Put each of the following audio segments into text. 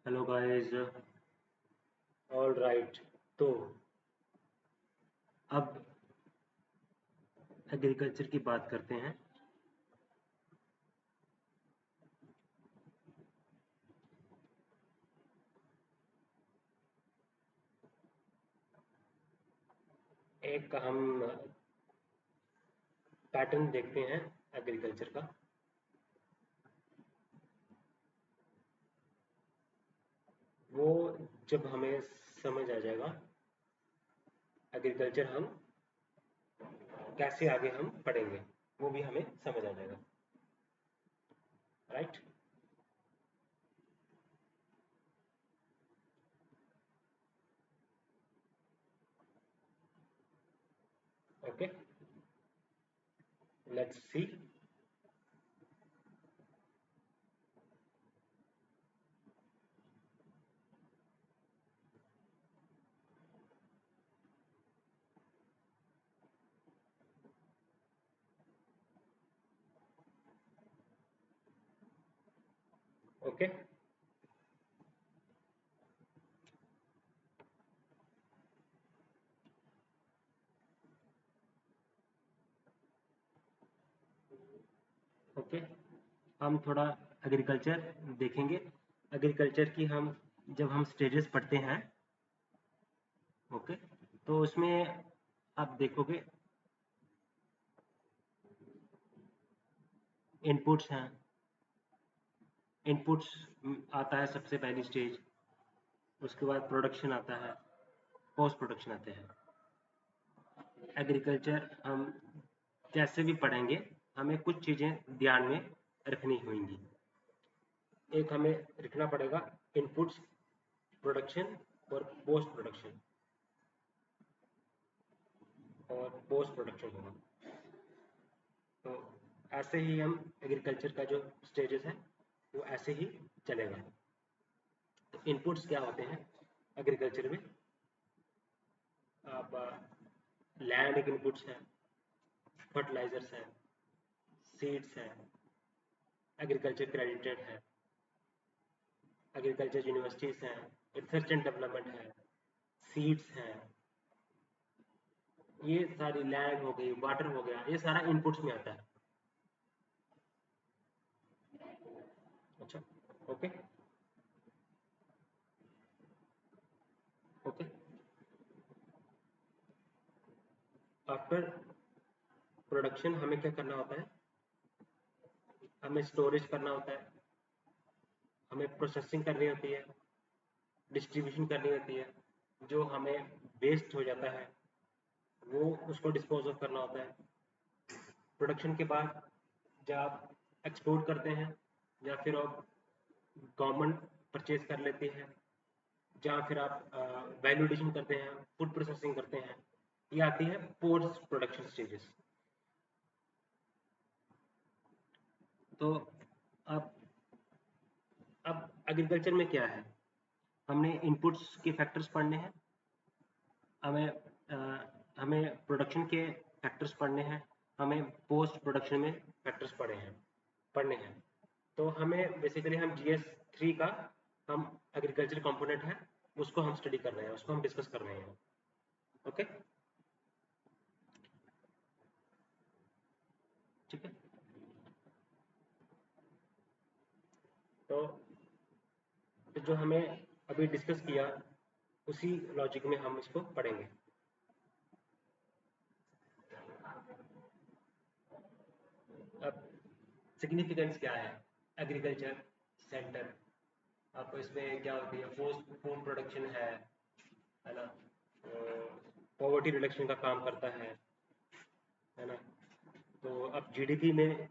Hello guys. All right. तो अब agriculture की बात करते हैं। एक हम पैटर्न देखते हैं एग्रीकल्चर का। वो जब हमें समझ आ जाएगा एग्रीकल्चर हम कैसे आगे हम पढ़ेंगे, वो भी हमें समझ आ जाएगा। Right. Okay, let's see. Okay, okay, हम थोड़ा एग्रीकल्चर देखेंगे। एग्रीकल्चर की हम जब हम स्टेजेस पढ़ते हैं, ओके, तो उसमें आप देखोगे इनपुट्स हैं। इनपुट्स आता है सबसे पहली स्टेज। उसके बाद प्रोडक्शन आता है, पोस्ट प्रोडक्शन आते हैं। एग्रीकल्चर हम जैसे भी पढ़ेंगे, हमें कुछ चीज़ें ध्यान में रखनी होंगी। एक हमें रखना पड़ेगा इनपुट्स, प्रोडक्शन और पोस्ट प्रोडक्शन। और पोस्ट प्रोडक्शन होगा। तो ऐसे ही हम एग्रीकल्चर का जो स्टेजेस है वो ऐसे ही चलेगा। तो इनपुट्स क्या होते हैं एग्रीकल्चर में? आप लैंड एक इनपुट्स है, फर्टिलाइजर्स है, सीड्स है, एग्रीकल्चर क्रेडिटेड है, एग्रीकल्चर यूनिवर्सिटीज हैं, रिसर्च एंड डेवलपमेंट है, सीड्स हैं, ये सारी लैंड हो गई, वाटर हो गया, ये सारा इनपुट्स में आता है। अच्छा, ओके, ओके। आफ्टर प्रोडक्शन हमें क्या करना होता है? हमें स्टोरेज करना होता है, हमें प्रोसेसिंग करनी होती है, डिस्ट्रीब्यूशन करनी होती है। जो हमें वेस्ट हो जाता है वो उसको डिस्पोज ऑफ करना होता है। प्रोडक्शन के बाद जब आप एक्सपोर्ट करते हैं या फिर आप गवर्नमेंट परचेज कर लेती है, जहाँ फिर आप वैल्यू एडिशन करते हैं, फूड प्रोसेसिंग करते हैं, ये आती है पोस्ट प्रोडक्शन स्टेजेस। तो अब एग्रीकल्चर में क्या है? हमने इनपुट्स के फैक्टर्स पढ़ने हैं, हमें हमें प्रोडक्शन के फैक्टर्स पढ़ने हैं, हमें पोस्ट प्रोडक्शन में फैक्टर्स पढ़ने हैं। तो हमें बेसिकली हम GS3 का हम एग्रीकल्चर कंपोनेंट है उसको हम स्टडी कर रहे हैं, उसको हम डिस्कस कर रहे हैं। ओके, ठीक है। तो जो हमें अभी डिस्कस किया उसी लॉजिक में हम इसको पढ़ेंगे। अब सिग्निफिकेंस क्या है एग्रीकल्चर सेंटर? आपको इसमें क्या होती है? पोस्ट फूड प्रोडक्शन है ना? पॉवर्टी रिडक्शन का काम करता है ना? तो अब GDP में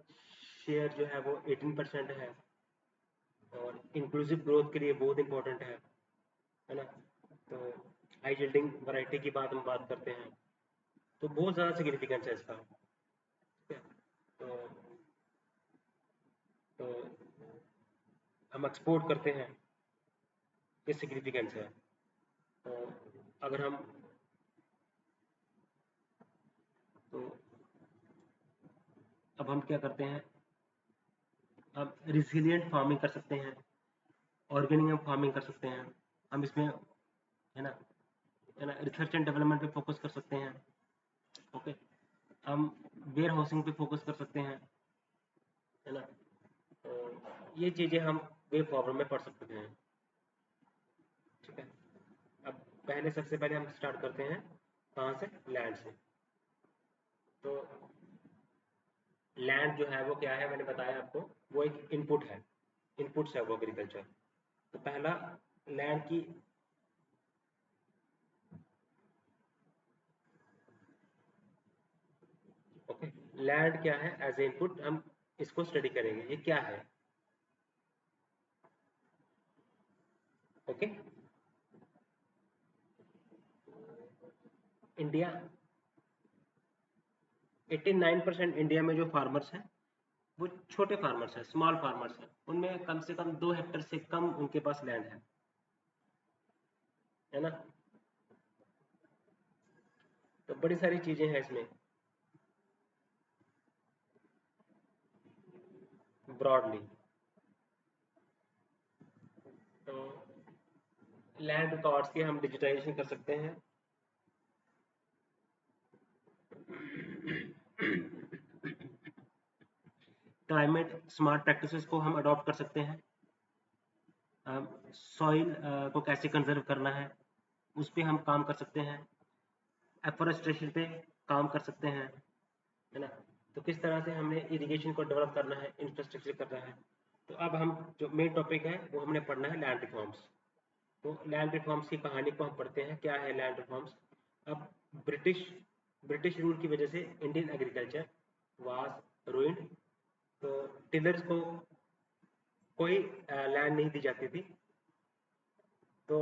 शेयर जो है वो 18% है और इंक्लूसिव ग्रोथ के लिए बहुत इंपॉर्टेंट है ना? तो हाई यील्डिंग वैरायटी की बात हम बात करते हैं, तो बहुत ज़्यादा सिग्निफिकेंस है इसका। ठीक है। तो तो हम एक्सपोर्ट करते हैं, ये सिग्निफिकेंस है। तो अगर हम तो अब हम क्या करते हैं? हम रिसिलियंट फार्मिंग कर सकते हैं, ऑर्गेनिक फार्मिंग कर सकते हैं हम इसमें, है ना रिसर्च एंड डेवलपमेंट पे फोकस कर सकते हैं। ओके, हम वेयर हाउसिंग पे फोकस कर सकते हैं, है ना। तो ये चीज़ें हम वे फॉर्म में पढ़ सकते हैं। ठीक है, अब पहले सबसे पहले हम स्टार्ट करते हैं कहाँ से, लैंड से। तो लैंड जो है वो क्या है, मैंने बताया आपको, वो एक इनपुट है, इनपुट्स है वो एग्रीकल्चर। तो पहला लैंड की, ओके, लैंड क्या है एज ए इनपुट, हम इसको स्टडी करेंगे ये क्या है। ओके, इंडिया 89% इंडिया में जो फार्मर्स हैं वो छोटे फार्मर्स हैं, स्मॉल फार्मर्स हैं, उनमें कम से कम 2 हेक्टर से कम उनके पास लैंड है ना। तो बड़ी सारी चीजें हैं इसमें ब्रॉडली। तो लैंड रिकॉर्ड्स की हम डिजिटाइजेशन कर सकते हैं। क्लाइमेट स्मार्ट प्रैक्टिसेस को हम अडॉप्ट कर सकते हैं। सॉइल को कैसे कंजर्व करना है उस पर हम काम कर सकते हैं। एफोरेस्ट्रेशन पे काम कर सकते हैं, है ना। तो किस तरह से हमने इरिगेशन को डेवलप करना है, इंफ्रास्ट्रक्चर करना है। तो अब हम जो मेन टॉपिक है वो हमने पढ़ना है लैंड रिफॉर्म्स। तो लैंड रिफॉर्म्स की कहानी को हम पढ़ते हैं, क्या है लैंड रिफॉर्म्स। अब ब्रिटिश ब्रिटिश रूल की वजह से इंडियन एग्रीकल्चर वाज रूइंड। तो टिलर्स को कोई लैंड नहीं दी जाती थी। तो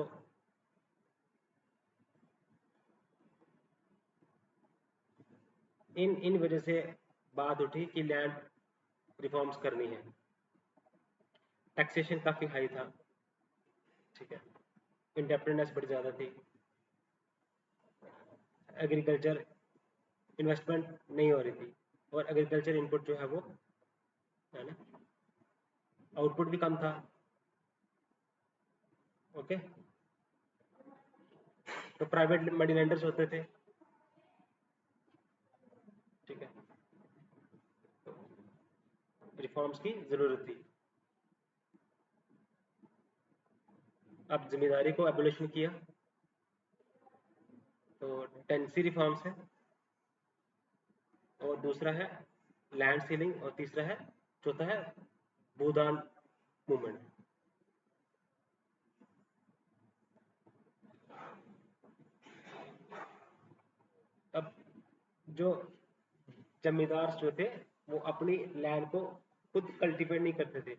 इन इन वजह से बात उठी कि लैंड रिफॉर्म्स करनी है। टैक्सेशन काफ़ी हाई था, ठीक है, इंडेप्टनेस बड़ी ज़्यादा थी, एग्रीकल्चर इन्वेस्टमेंट नहीं हो रही थी, और एग्रीकल्चर इनपुट जो है वो, है ना, आउटपुट भी कम था। ओके, तो प्राइवेट मनी लेंडर्स होते थे, ठीक है, रिफॉर्म्स की ज़रूरत थी। अब जिम्मेदारी को एबोलिशन किया, तो टेंसी रिफॉर्म्स है, और दूसरा है लैंड सीलिंग, और तीसरा है, चौथा है भूदान मूवमेंट। अब जो जमींदार जो थे वो अपनी लैंड को खुद कल्टीवेट नहीं करते थे,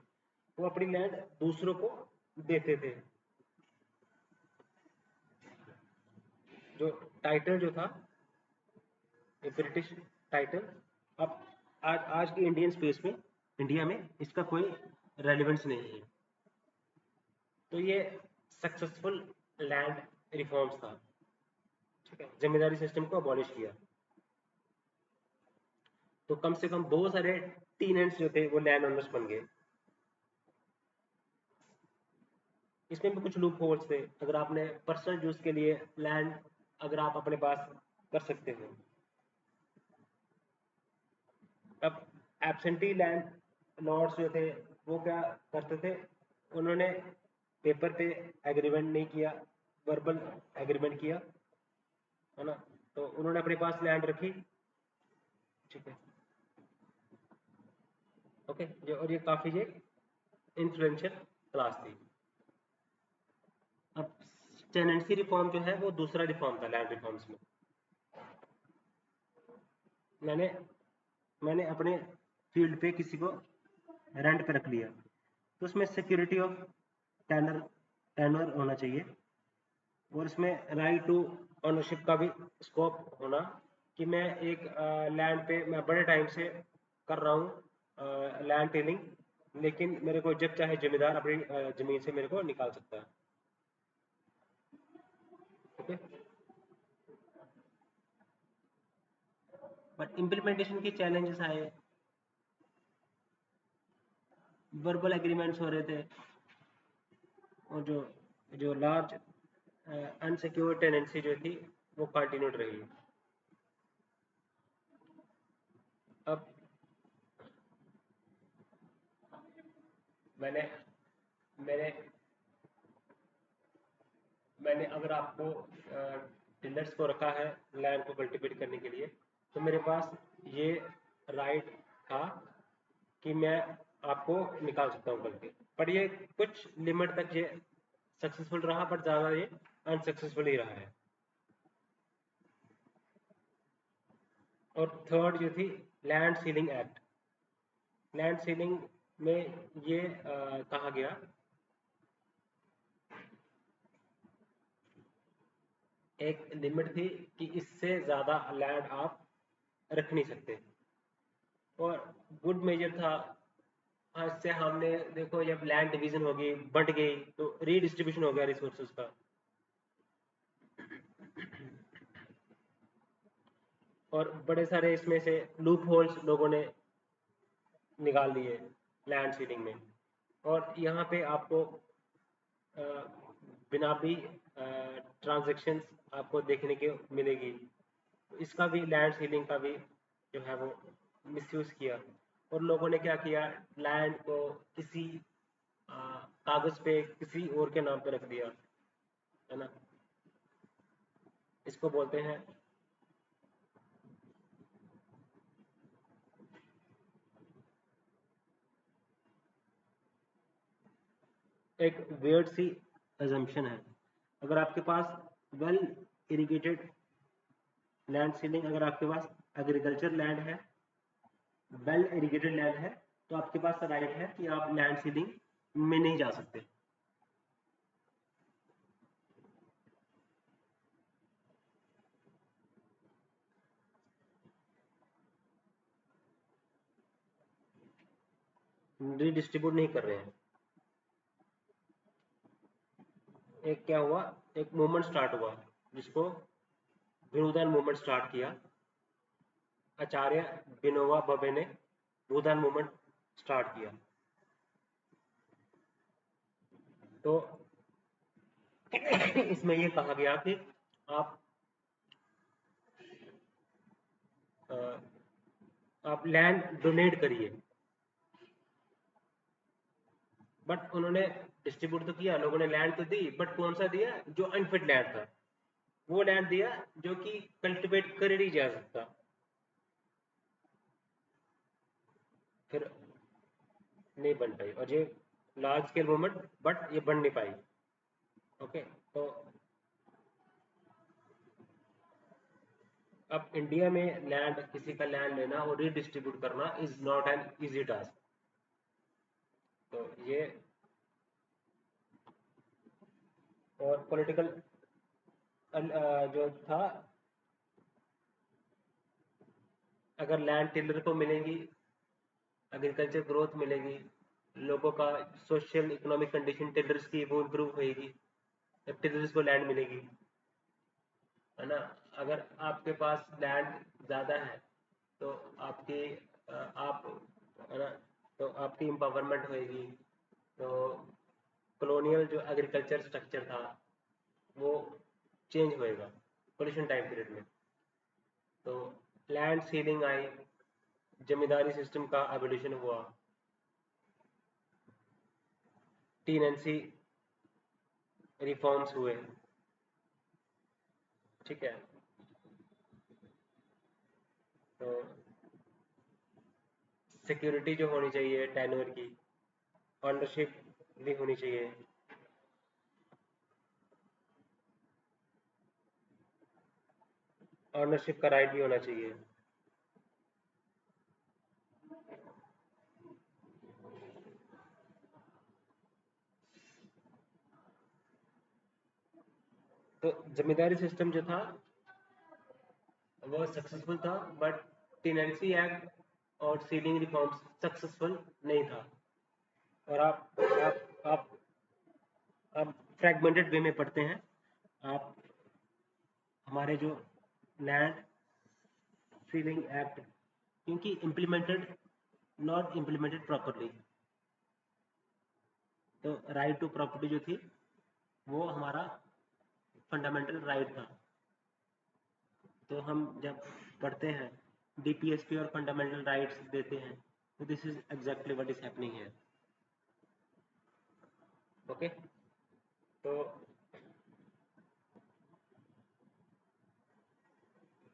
वो अपनी लैंड दूसरों को देते थे। जो टाइटल जो था, ये ब्रिटिश टाइटल, अब आज की इंडियन स्पेस में, इंडिया में इसका कोई रेलिवेंस नहीं है। तो ये सक्सेसफुल लैंड रिफॉर्म्स था, ठीक है, जमींदारी सिस्टम को अबॉलिश किया। तो कम से कम बहुत सारे टीनेंट्स जो थे वो लैंड ओनर्स बन गए। इसमें भी कुछ लूप होल्स थे, अगर आपने पर्सनल यूज के लिए लैंड अगर आप अपने पास कर सकते हो। अब एब्सेंटी लैंड लॉर्ड्स जो थे वो क्या करते थे, उन्होंने पेपर पे एग्रीमेंट नहीं किया, वर्बल एग्रीमेंट किया, है ना। तो उन्होंने अपने पास लैंड रखी, ठीक है, ओके, ये और ये काफी ये इन्फ्लुएंशियल क्लास थी। अब टेनेंसी रिफॉर्म जो है वो दूसरा रिफॉर्म था लैंड रिफॉर्म्स में। मैंने मैंने अपने फील्ड पे किसी को रेंट पे रख लिया, तो उसमें सिक्योरिटी ऑफ टेनर टेनर होना चाहिए, और इसमें राइट टू ओनरशिप का भी स्कोप होना, कि मैं एक लैंड पे मैं बड़े टाइम से कर रहा हूँ लैंड टेलिंग, लेकिन मेरे को जब चाहे जमींदार अपनी जमीन से मेरे को निकाल सकता है। ओके, बट इम्प्लीमेंटेशन के चैलेंजेस आए, वर्बल एग्रीमेंट्स हो रहे थे, और जो जो लार्ज अनसिक्योर्ड टेनेंसी जो थी वो कंटिन्यूड रही। अब मैंने मैंने मैंने अगर आपको टिलर्स को रखा है लैंड को कल्टीवेट करने के लिए, तो मेरे पास ये राइट था कि मैं आपको निकाल सकता हूँ करके, पर ये कुछ लिमिट तक ये सक्सेसफुल रहा, बट ज़्यादा ये अनसक्सेसफुल ही रहा है। और थर्ड जो थी land ceiling act. Land ceiling में ये कहा गया एक लिमिट थी कि इससे ज़्यादा लैंड आप रख नहीं सकते, और गुड मेजर था। हाँ, इससे हमने देखो जब लैंड डिवीजन होगी बंट गई तो रीडिस्ट्रीब्यूशन हो गया रिसोर्सेज का। और बड़े सारे इसमें से लूप होल्स लोगों ने निकाल लिए लैंड सीलिंग में। और यहाँ पे आपको बिना भी ट्रांजेक्शन्स आपको देखने के मिलेगी। इसका भी लैंड सीलिंग का भी जो है वो मिसयूज किया, और लोगों ने क्या किया, लैंड को किसी कागज पे किसी और के नाम पे रख दिया, है ना। इसको बोलते हैं एक weird सी assumption है। अगर आपके पास वेल इरिगेटेड लैंड सीलिंग, अगर आपके पास एग्रीकल्चर लैंड है, वेल इरिगेटेड लैंड है, तो आपके पास राइट है कि आप लैंड सीलिंग में नहीं जा सकते। रीडिस्ट्रीब्यूट नहीं कर रहे हैं। एक क्या हुआ, एक मूवमेंट स्टार्ट हुआ जिसको भूदान मूवमेंट स्टार्ट किया। आचार्य विनोबा भावे ने भूदान मूवमेंट स्टार्ट किया। तो इसमें ये कहा गया कि आप अ, आप लैंड डोनेट करिए, बट उन्होंने डिस्ट्रीब्यूट तो किया, लोगों ने लैंड तो दी, बट कौन सा दिया, जो अनफिट लैंड था वो लैंड दिया, जो कि कल्टीवेट कर नहीं जा सकता। फिर नहीं बन पाई, और ये लार्ज स्केल मूवमेंट, बट ये बन नहीं पाई। ओके, तो अब इंडिया में लैंड, किसी का लैंड लेना और रीडिस्ट्रीब्यूट करना is not an easy task. तो ये, और पॉलिटिकल जो था, अगर लैंड टिलर को मिलेंगी, एग्रीकल्चर ग्रोथ मिलेगी, लोगों का सोशल इकोनॉमिक कंडीशन टिलर्स की वो इम्प्रूव होएगी, जब टिलर्स को लैंड मिलेगी, है ना। अगर आपके पास लैंड ज़्यादा है तो आपकी आप, है ना, तो आपकी एम्पावरमेंट होएगी। तो कॉलोनियल जो एग्रीकल्चर स्ट्रक्चर था वो चेंज होएगा पोल्यूशन टाइम पीरियड में। तो लैंड सीलिंग आई, जमींदारी सिस्टम का एवोल्यूशन हुआ, टीनेंसी रिफॉर्म्स हुए, ठीक है। तो सिक्योरिटी जो होनी चाहिए टेन्योर की, ऑनरशिप भी होनी चाहिए। ऑनरशिप का राइट भी होना चाहिए। तो जमींदारी सिस्टम जो था वो सक्सेसफुल था, बट टेनेंसी एक्ट और सीलिंग रिफॉर्म्स सक्सेसफुल नहीं था। और आप फ्रैगमेंटेड वे में पढ़ते हैं आप, हमारे जो लैंड सीलिंग एक्ट, क्योंकि इम्प्लीमेंटेड, नॉट इम्प्लीमेंटेड प्रॉपरली। तो राइट टू प्रॉपर्टी जो थी वो हमारा फंडामेंटल राइट था। तो हम जब पढ़ते हैं डीपीएसपी और फंडामेंटल राइट्स देते हैं, तो this is exactly what is happening here. Okay,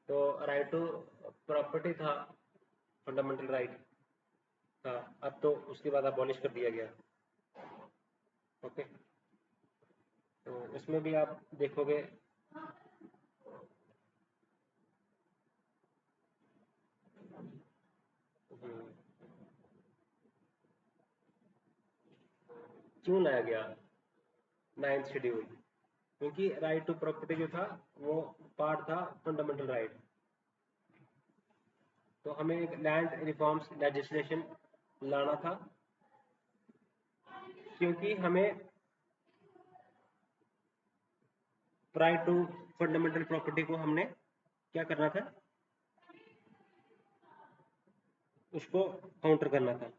तो राइट टू प्रॉपर्टी था, फंडामेंटल राइट था, अब तो उसके बाद अबॉलिश कर दिया गया। ओके, तो उसमें भी आप देखोगे क्यों लाया गया 9th शेड्यूल, क्योंकि राइट टू प्रॉपर्टी जो था वो पार्ट था फंडामेंटल राइट। तो हमें एक लैंड रिफॉर्म्स लेजिस्लेशन लाना था, क्योंकि हमें राइट टू फंडामेंटल प्रॉपर्टी को हमने क्या करना था, उसको काउंटर करना था।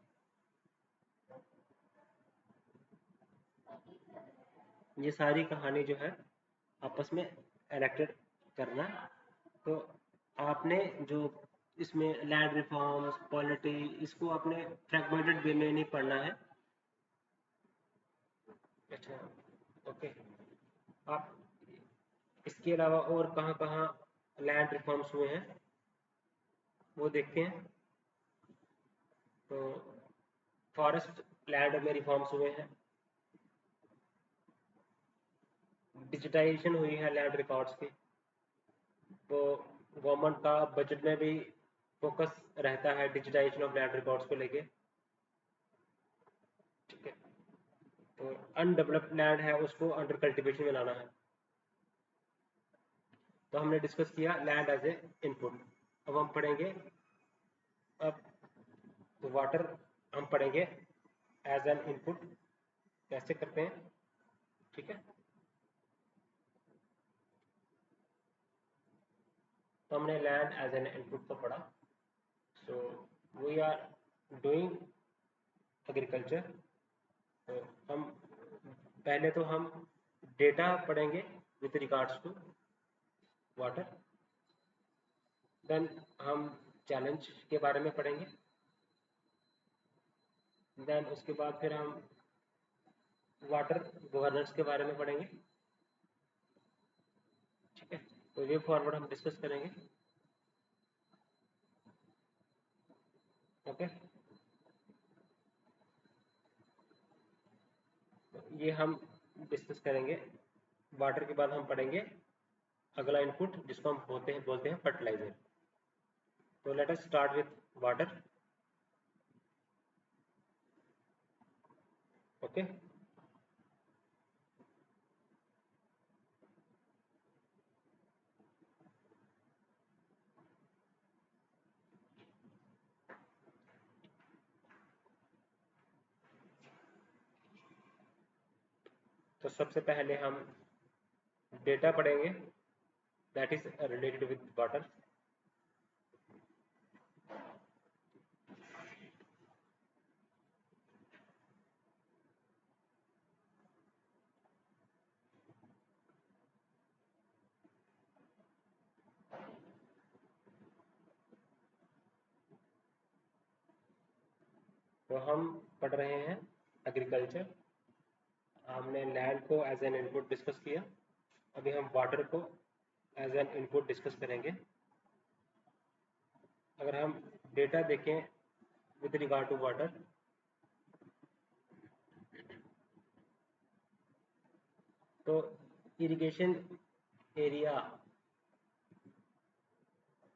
ये सारी कहानी जो है आपस में एलेक्टेड करना। तो आपने जो इसमें लैंड रिफॉर्म्स पॉलिटी, इसको आपने फ्रैगमेंटेड वे में नहीं पढ़ना है। अच्छा, ओके, आप इसके अलावा और कहाँ कहाँ लैंड रिफॉर्म्स हुए हैं वो देखते हैं। तो फॉरेस्ट लैंड में रिफॉर्म्स हुए हैं, डिजिटाइजेशन हुई है लैंड रिकॉर्ड्स की, तो गवर्नमेंट का बजट में भी फोकस रहता है डिजिटाइजेशन ऑफ लैंड रिकॉर्ड्स को लेके। ठीक है, तो अनडेवलप्ड लैंड है उसको अंडर कल्टीवेशन में लाना है। तो हमने डिस्कस किया लैंड एज ए इनपुट। अब हम पढ़ेंगे, अब तो वाटर हम पढ़ेंगे एज एन इनपुट कैसे करते हैं। ठीक है, तो हमने लैंड एज एन इनपुट को पढ़ा। So we are doing agriculture. तो हम पहले तो हम डेटा पढ़ेंगे with regards to water, then हम चैलेंज के बारे में पढ़ेंगे, देन उसके बाद फिर हम वाटर गवर्नेंस के बारे में पढ़ेंगे। ठीक है, तो वे फॉरवर्ड हम डिस्कस करेंगे। ओके, ये हम डिस्कस करेंगे। वाटर के बाद हम पढ़ेंगे अगला इनपुट जिसको हम बोलते हैं फर्टिलाइजर। तो let us start with water. Okay, तो सबसे पहले हम डेटा पढ़ेंगे that is related with water. तो हम पढ़ रहे हैं एग्रीकल्चर। हमने लैंड को एज एन इनपुट डिस्कस किया, अभी हम वाटर को एज एन इनपुट डिस्कस करेंगे। अगर हम डेटा देखें विद रिगार्ड टू वाटर, तो इरिगेशन एरिया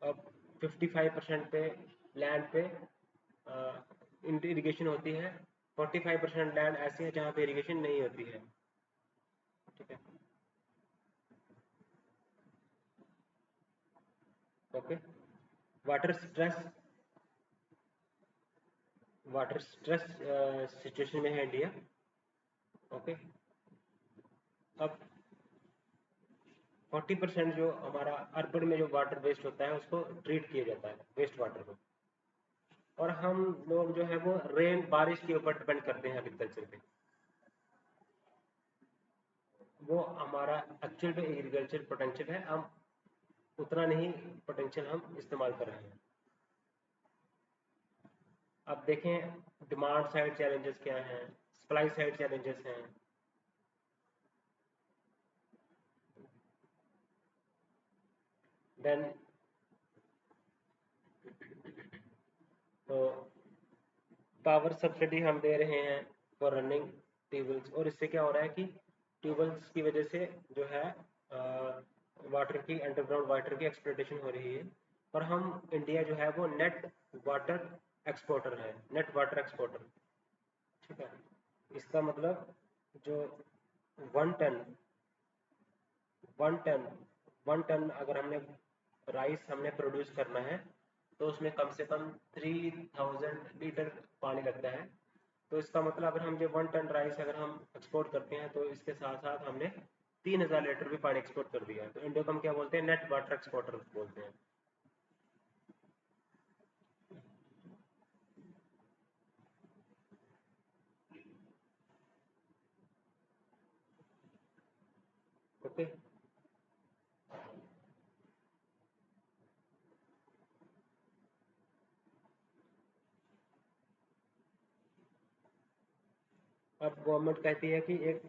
अब 55% पे लैंड पे इरिगेशन होती है, 45% लैंड ऐसी है जहाँ पे इरिगेशन नहीं होती है। ठीक है, okay, water stress water stress situation में है इंडिया। ओके, अब 40% जो हमारा अर्बन में जो वाटर वेस्ट होता है उसको ट्रीट किया जाता है, वेस्ट वाटर को। और हम लोग जो है वो रेन बारिश के ऊपर डिपेंड करते हैं एग्रीकल्चर पे। वो हमारा एक्चुअल जो एग्रीकल्चर पोटेंशियल है, हम उतना नहीं पोटेंशियल हम इस्तेमाल कर रहे हैं। अब देखें डिमांड साइड चैलेंजेस क्या हैं, सप्लाई साइड चैलेंजेस हैं। देन तो पावर सब्सिडी हम दे रहे हैं फॉर रनिंग ट्यूबवेल्स, और इससे क्या हो रहा है कि ट्यूबवेल्स की वजह से जो है वाटर की, अंडरग्राउंड वाटर की एक्सप्लोइटेशन हो रही है। और हम इंडिया जो है वो नेट वाटर एक्सपोर्टर है, नेट वाटर एक्सपोर्टर। ठीक है, इसका मतलब जो one tonne one tonne one tonne अगर हमने राइस हमने प्रोड्यूस करना है, तो उसमें कम से कम 3000 लीटर पानी लगता है। तो इसका मतलब अगर हम जो 1 टन राइस अगर हम एक्सपोर्ट करते हैं, तो इसके साथ साथ हमने 3000 लीटर भी पानी एक्सपोर्ट कर दिया। तो इंडिया को हम क्या बोलते हैं, नेट वाटर एक्सपोर्टर बोलते हैं। ओके, अब गवर्नमेंट कहती है कि एक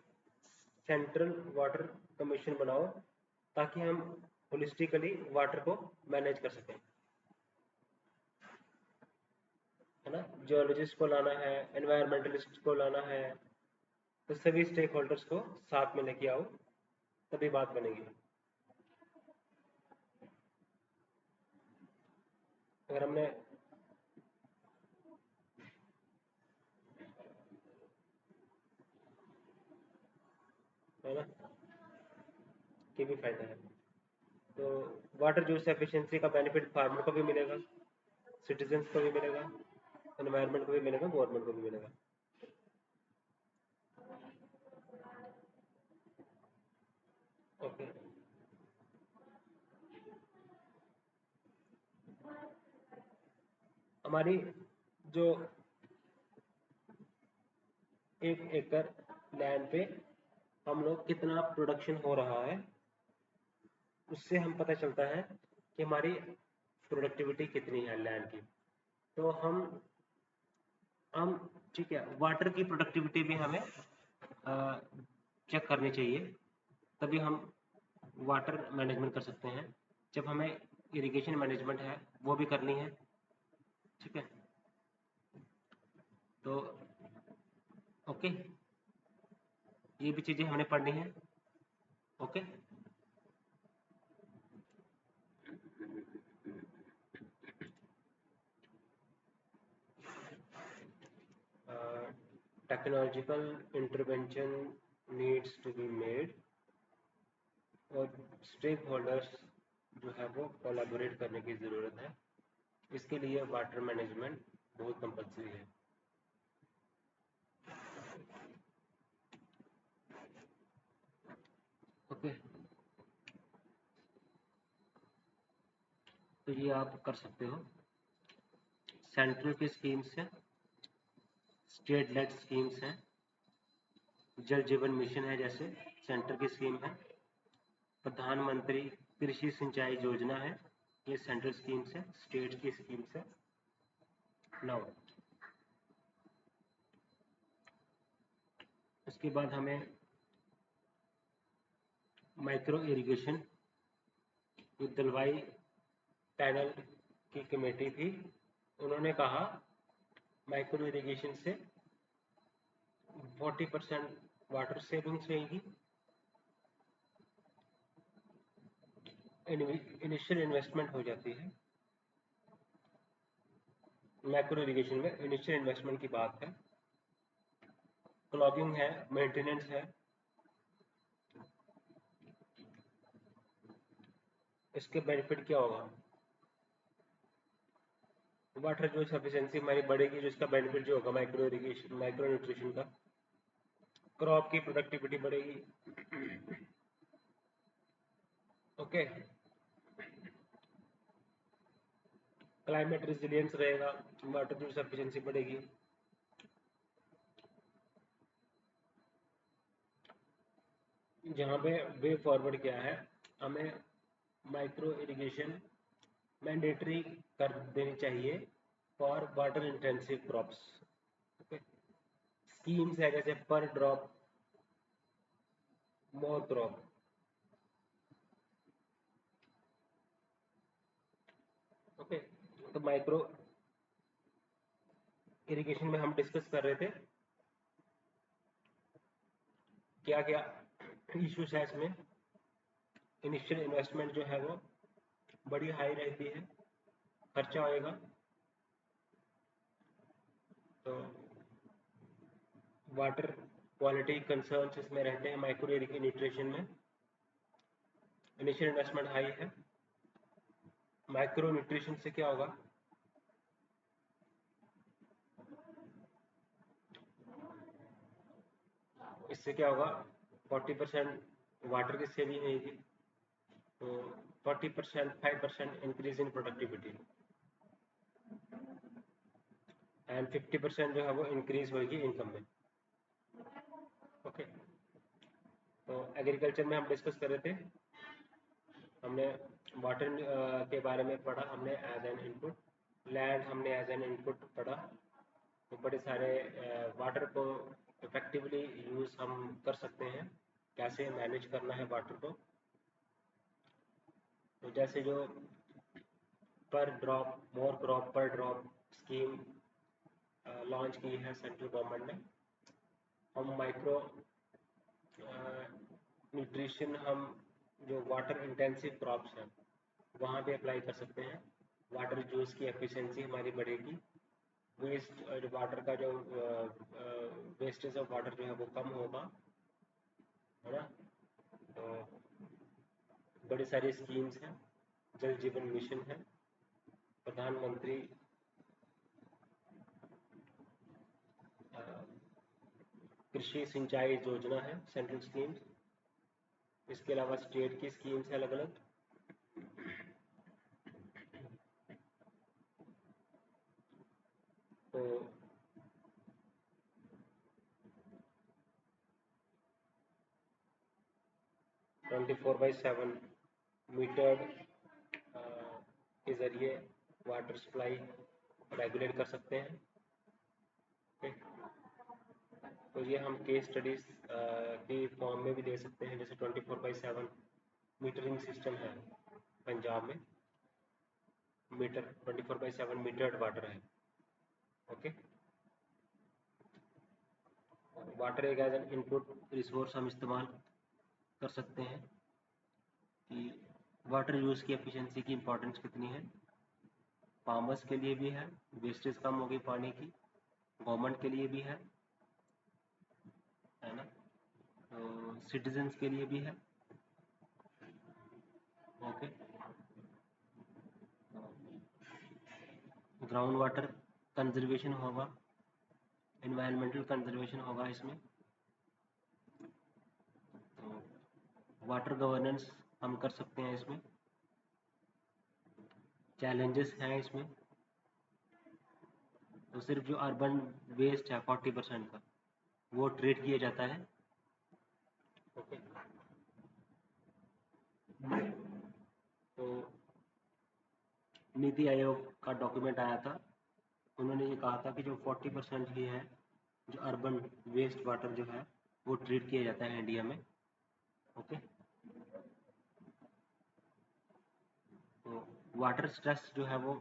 सेंट्रल वाटर कमीशन बनाओ, ताकि हम होलिस्टिकली वाटर को मैनेज कर सकें, है ना। जियोलॉजिस्ट को लाना है, एनवायरमेंटलिस्ट को लाना है, तो सभी स्टेक होल्डर्स को साथ में लेके आओ, तभी बात बनेगी। अगर हमने, है ना, ये भी फायदा है। तो वाटर यूज एफिशिएंसी का बेनिफिट फार्मर को भी मिलेगा, सिटीजन्स को भी मिलेगा, एनवायरनमेंट को भी मिलेगा, गवर्नमेंट को भी मिलेगा। ओके, हमारी जो 1 एकड़ लैंड पे हम लोग कितना प्रोडक्शन हो रहा है, उससे हम पता चलता है कि हमारी प्रोडक्टिविटी कितनी है लैंड की। तो हम ठीक है, वाटर की प्रोडक्टिविटी भी हमें चेक करनी चाहिए, तभी हम वाटर मैनेजमेंट कर सकते हैं। जब हमें इरिगेशन मैनेजमेंट है वो भी करनी है। ठीक है, तो ओके, ये भी चीज़ें हमने पढ़नी है। Okay, technological intervention needs to be made, और स्टेक होल्डर्स जो है वो कोलैबोरेट करने की ज़रूरत है। इसके लिए वाटर मैनेजमेंट बहुत कंपल्सरी है। ओके, तो ये आप कर सकते हो। सेंट्रल की स्कीम्स हैं, स्टेट लेड स्कीम्स हैं, जल जीवन मिशन है जैसे सेंटर की स्कीम है, प्रधानमंत्री कृषि सिंचाई योजना है, ये सेंट्रल स्कीम्स है, स्टेट की स्कीम्स है। नाउ उसके बाद हमें माइक्रो इरिगेशन, जो दलवाई पैनल की कमेटी थी, उन्होंने कहा माइक्रो इरिगेशन से 40% वाटर सेविंग्स रहेगी, इनिशियल इन्वेस्टमेंट हो जाती है। माइक्रो इरिगेशन में इनिशियल इन्वेस्टमेंट की बात है, क्लॉगिंग है, मेंटेनेंस है। इसके बेनिफिट क्या होगा, वाटर जो सफिशिएंसी हमारी बढ़ेगी, जो इसका बेनिफिट जो होगा माइक्रो इरिगेशन, माइक्रो न्यूट्रिशन का, क्रॉप की प्रोडक्टिविटी बढ़ेगी। ओके, क्लाइमेट रेजिलियंस रहेगा, वाटर जो सफिशिएंसी बढ़ेगी। जहाँ पे वे फॉरवर्ड किया है, हमें माइक्रो इरिगेशन मैंडेटरी कर देनी चाहिए for water intensive crops. Okay, schemes है जैसे पर ड्रॉप मोर क्रॉप। ओके, तो माइक्रो इरिगेशन में हम डिस्कस कर रहे थे क्या क्या इश्यूज है इसमें। इनिशियल इन्वेस्टमेंट जो है वो बड़ी हाई रहती है, खर्चा होएगा। तो वाटर क्वालिटी कंसर्न्स इसमें रहते हैं माइक्रो इरिगेशन न्यूट्रिशन में। इनिशियल इन्वेस्टमेंट हाई है। माइक्रो न्यूट्रिशन से क्या होगा, इससे क्या होगा, 40% वाटर की सेविंग होगी, तो 40% 5% इंक्रीज इन प्रोडक्टिविटी एंड 50% जो है वो इंक्रीज होगी इनकम में। ओके, तो एग्रीकल्चर में हम डिस्कस कर रहे थे, हमने वाटर के बारे में पढ़ा, हमने एज एन इनपुट, लैंड हमने एज एन इनपुट पढ़ा। तो बड़े सारे वाटर को इफेक्टिवली यूज़ हम कर सकते हैं, कैसे मैनेज करना है वाटर को। तो जैसे जो पर ड्रॉप मोर क्रॉप पर ड्रॉप स्कीम लॉन्च की है सेंट्रल गवर्नमेंट ने, हम माइक्रो न्यूट्रिशन हम जो वाटर इंटेंसिव क्रॉप्स हैं वहाँ पे अप्लाई कर सकते हैं। वाटर यूज़ की एफिशिएंसी हमारी बढ़ेगी, वेस्ट वाटर का जो वेस्टेज ऑफ वाटर जो है वो कम होगा, है ना। तो बड़ी सारी स्कीम्स हैं, जल जीवन मिशन है, प्रधानमंत्री अ, कृषि सिंचाई योजना है, सेंट्रल स्कीम्स। इसके अलावा स्टेट की स्कीम्स है अलग अलग। तो 24/7 मीटर्ड के ज़रिए वाटर सप्लाई रेगुलेट कर सकते हैं। ओके, तो ये हम केस स्टडीज की फॉर्म में भी दे सकते हैं, जैसे 24/7 मीटरिंग सिस्टम है पंजाब में, मीटर 24/7 मीटर्ड वाटर है। ओके, वाटर एक एज एन इनपुट रिसोर्स हम इस्तेमाल कर सकते हैं कि वाटर यूज़ की एफिशिएंसी की इम्पोर्टेंस कितनी है। फार्मर्स के लिए भी है, वेस्टेज कम होगी पानी की, गवर्नमेंट के लिए भी है ना, तो सिटीजन्स के लिए भी है। ओके, ग्राउंड वाटर कंजर्वेशन होगा, इन्वायरमेंटल कंजर्वेशन होगा इसमें। तो वाटर गवर्नेंस हम कर सकते हैं इसमें। चैलेंजेस हैं इसमें, तो सिर्फ जो अर्बन वेस्ट है 40% का वो ट्रीट किया जाता है। ओके, तो नीति आयोग का डॉक्यूमेंट आया था, उन्होंने ये कहा था कि जो 40% ही है जो अर्बन वेस्ट वाटर जो है वो ट्रीट किया जाता है इंडिया में। ओके, तो वाटर स्ट्रेस जो है वो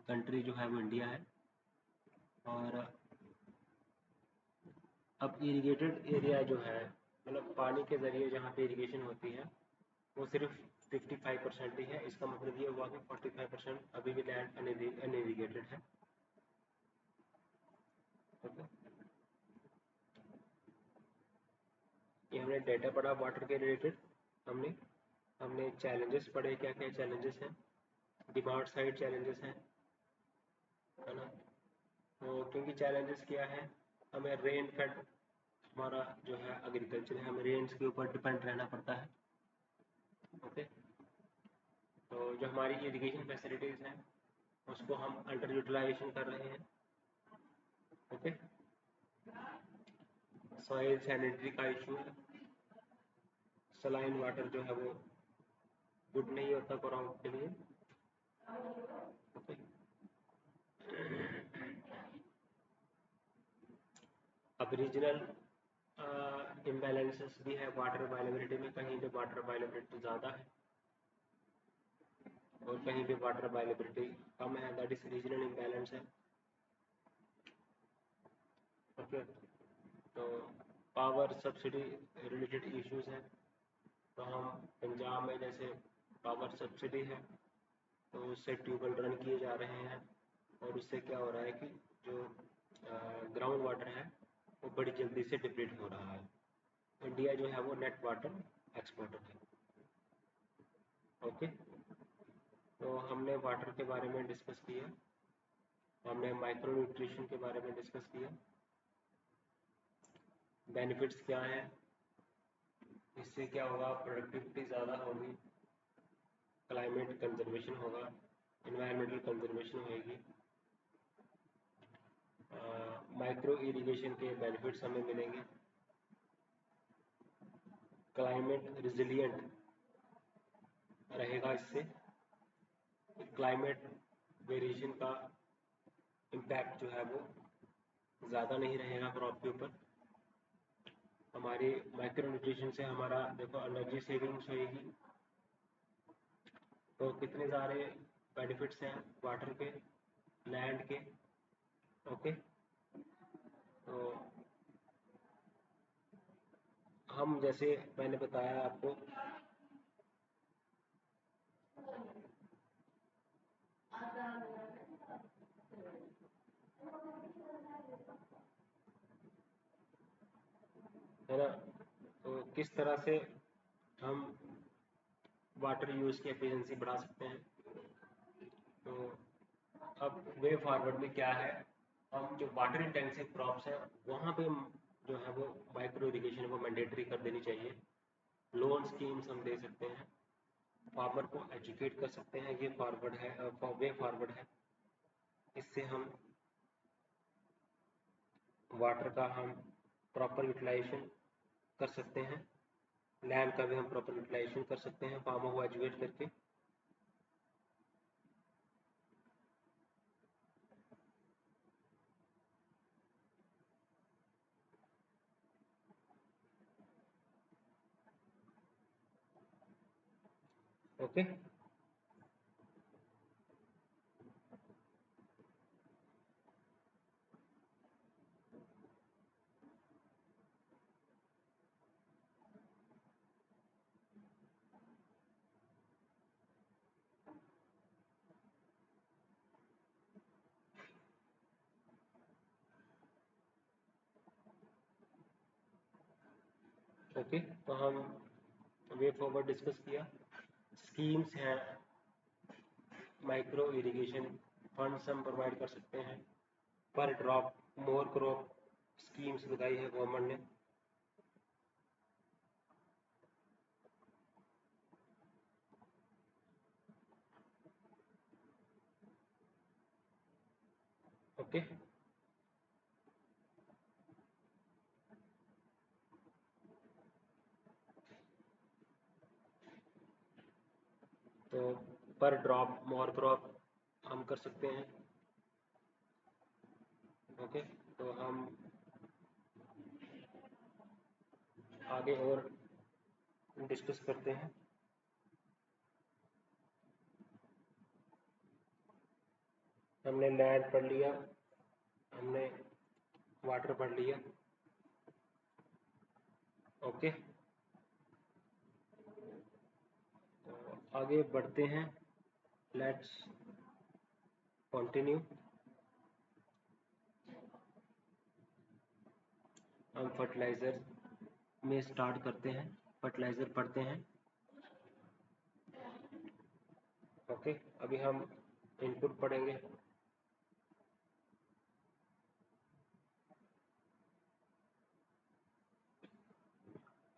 कंट्री जो है वो इंडिया है। और अब इरिगेटेड एरिया जो है, मतलब पानी के ज़रिए जहाँ पे इरिगेशन होती है वो सिर्फ 55% ही है। इसका मतलब ये हुआ कि 45% अभी भी लैंड अनइरिगेटेड है। ओके, ये हमने डेटा पढ़ा वाटर के रिलेटेड। हमने हमने चैलेंजेस पढ़े, क्या क्या चैलेंजेस हैं, डिमांड साइड चैलेंजेस हैं, है ना। तो क्योंकि चैलेंजेस क्या है, हमें रेन फेड हमारा जो है एग्रीकल्चर है, हमें रेंज के ऊपर डिपेंड रहना पड़ता है। ओके, तो जो हमारी इरिगेशन फैसिलिटीज़ हैं उसको हम अंडर यूटिलाइजेशन कर रहे हैं। ओके, सॉइल सैनिटरी का इशू है, सलाइन वाटर जो है वो गुड नहीं होता क्रॉप के लिए। अब रीजनल इम्बैलेंसेस भी है वाटर अवेलेबिलिटी में, कहीं पे वाटर अवेलेबिलिटी ज़्यादा है और कहीं पे वाटर अवेलेबिलिटी कम है, दैट इज रीजनल इम्बैलेंस है। ओके, तो पावर सब्सिडी रिलेटेड इश्यूज हैं। तो हम पंजाब में जैसे पावर सब्सिडी है तो उससे ट्यूबवेल रन किए जा रहे हैं और उससे क्या हो रहा है कि जो ग्राउंड वाटर है वो बड़ी जल्दी से डिप्लीट हो रहा है। इंडिया जो है वो नेट वाटर एक्सपोर्टर है। ओके, तो हमने वाटर के बारे में डिस्कस किया, हमने माइक्रो न्यूट्रिशन के बारे में डिस्कस किया, बेनिफिट्स क्या हैं, इससे क्या होगा, प्रोडक्टिविटी ज़्यादा होगी, क्लाइमेट कंजर्वेशन होगा, इन्वायरमेंटल कंजर्वेशन होगी, माइक्रो इरिगेशन के बेनिफिट्स हमें मिलेंगे, क्लाइमेट रिजिलियंट रहेगा इससे, क्लाइमेट वेरिएशन का इम्पैक्ट जो है वो ज़्यादा नहीं रहेगा क्रॉप के ऊपर। हमारी माइक्रो न्यूट्रिशन से हमारा देखो एनर्जी सेविंग्स होगी। तो कितने सारे बेनिफिट्स हैं वाटर के, लैंड के। ओके, तो हम जैसे मैंने बताया आपको है ना, तो किस तरह से हम वाटर यूज़ की एफिशिएंसी बढ़ा सकते हैं। तो अब वे फॉरवर्ड में क्या है, हम जो वाटर इंटेंसिव क्रॉप्स हैं वहाँ पे जो है वो माइक्रो इरिगेशन को मैंडेटरी कर देनी चाहिए। लोन स्कीम्स हम दे सकते हैं, फार्मर को एजुकेट कर सकते हैं, ये फॉरवर्ड है, वे फॉरवर्ड है। इससे हम वाटर का हम प्रॉपर यूटिलाइजेशन कर सकते हैं, लैंड का भी हम प्रॉपर यूटिलाइजेशन कर सकते हैं फार्मर को एजुकेट करके। ओके, ओके, तो हम वे फॉरवर्ड डिस्कस किया। स्कीम्स हैं, माइक्रो इरिगेशन फंड्स हम प्रोवाइड कर सकते हैं, पर ड्रॉप मोर क्रॉप स्कीम्स बताई है गवर्नमेंट ने। ओके, तो पर ड्रॉप मोर क्रॉप हम कर सकते हैं। ओके, तो हम आगे और डिस्कस करते हैं। हमने लैंड पढ़ लिया, हमने वाटर पढ़ लिया। ओके, तो आगे बढ़ते हैं, लेट्स कंटिन्यू। हम फर्टिलाइज़र में स्टार्ट करते हैं, फर्टिलाइज़र पढ़ते हैं। ओके, अभी हम इनपुट पढ़ेंगे।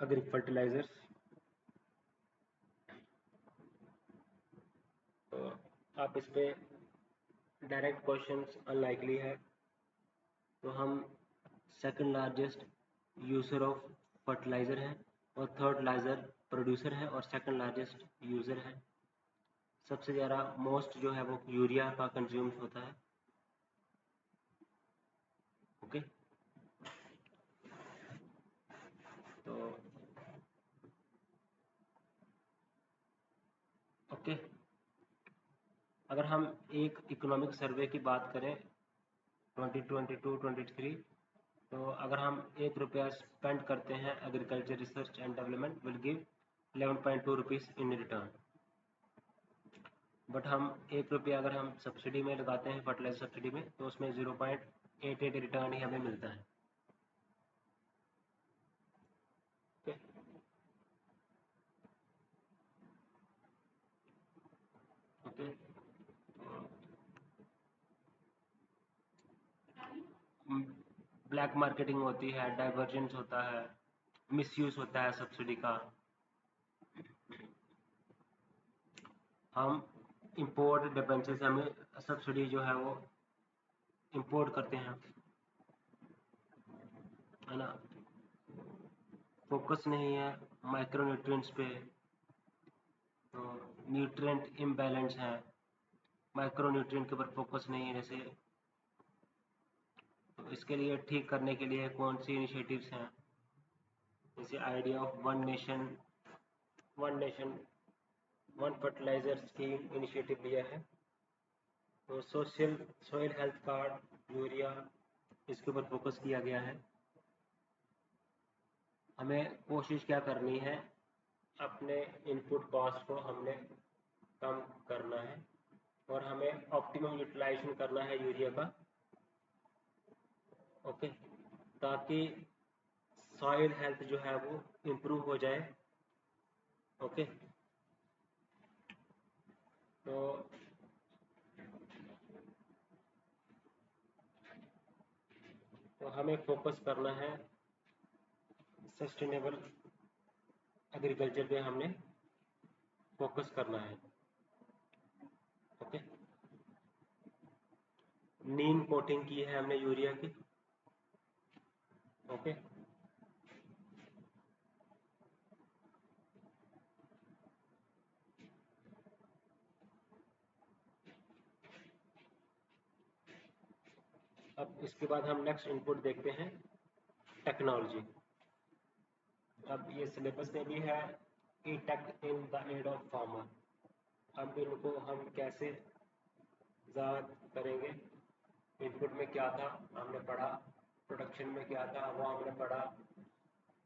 एग्री फर्टिलाइजर्स, तो आप इस पे डायरेक्ट क्वेश्चंस अनलाइकली है। तो हम second largest user of fertiliser हैं और थर्ड लार्जर प्रोड्यूसर है और सेकंड लार्जेस्ट यूज़र है। सबसे ज़्यादा मोस्ट जो है वो यूरिया का कंज्यूम होता है। ओके, तो ओके, अगर हम एक इकोनॉमिक सर्वे की बात करें 2022-23, तो अगर हम ₹1 स्पेंड करते हैं agriculture research and development will give 11.2 rupees in return. But हम ₹1 अगर हम सब्सिडी में लगाते हैं फर्टिलाइजर सब्सिडी में, तो उसमें 0.88 रिटर्न ही हमें मिलता है। ओके, ओके, ब्लैक मार्केटिंग होती है, डाइवर्जेंस होता है, मिसयूज होता है सब्सिडी का। हम इंपोर्ट डिपेंडेंसी से हमें सब्सिडी जो है वो इंपोर्ट करते हैं, है ना। फोकस नहीं है माइक्रो न्यूट्रिएंट्स पे, तो न्यूट्रिएंट इम्बैलेंस है, माइक्रो न्यूट्रिएंट के ऊपर फोकस नहीं है जैसे। तो इसके लिए ठीक करने के लिए कौन सी इनिशिएटिव्स हैं, जैसे idea of one nation one fertiliser scheme initiative लिया है। तो सॉइल हेल्थ कार्ड, यूरिया, इसके ऊपर फोकस किया गया है। हमें कोशिश क्या करनी है, अपने इनपुट कॉस्ट को हमने कम करना है और हमें ऑप्टिमम यूटिलाइजेशन करना है यूरिया का। ओके, ताकि सॉइल हेल्थ जो है वो इम्प्रूव हो जाए। ओके, तो हमें फोकस करना है सस्टेनेबल एग्रीकल्चर पे, हमने फोकस करना है। ओके, नीम कोटिंग की है हमने यूरिया की। ओके, अब इसके बाद हम नेक्स्ट इनपुट देखते हैं टेक्नोलॉजी। अब ये सिलेबस में भी है e tech in the aid of farmer. अब इनको हम कैसे याद करेंगे, इनपुट में क्या था हमने पढ़ा, प्रोडक्शन में क्या था वो हमने पढ़ा,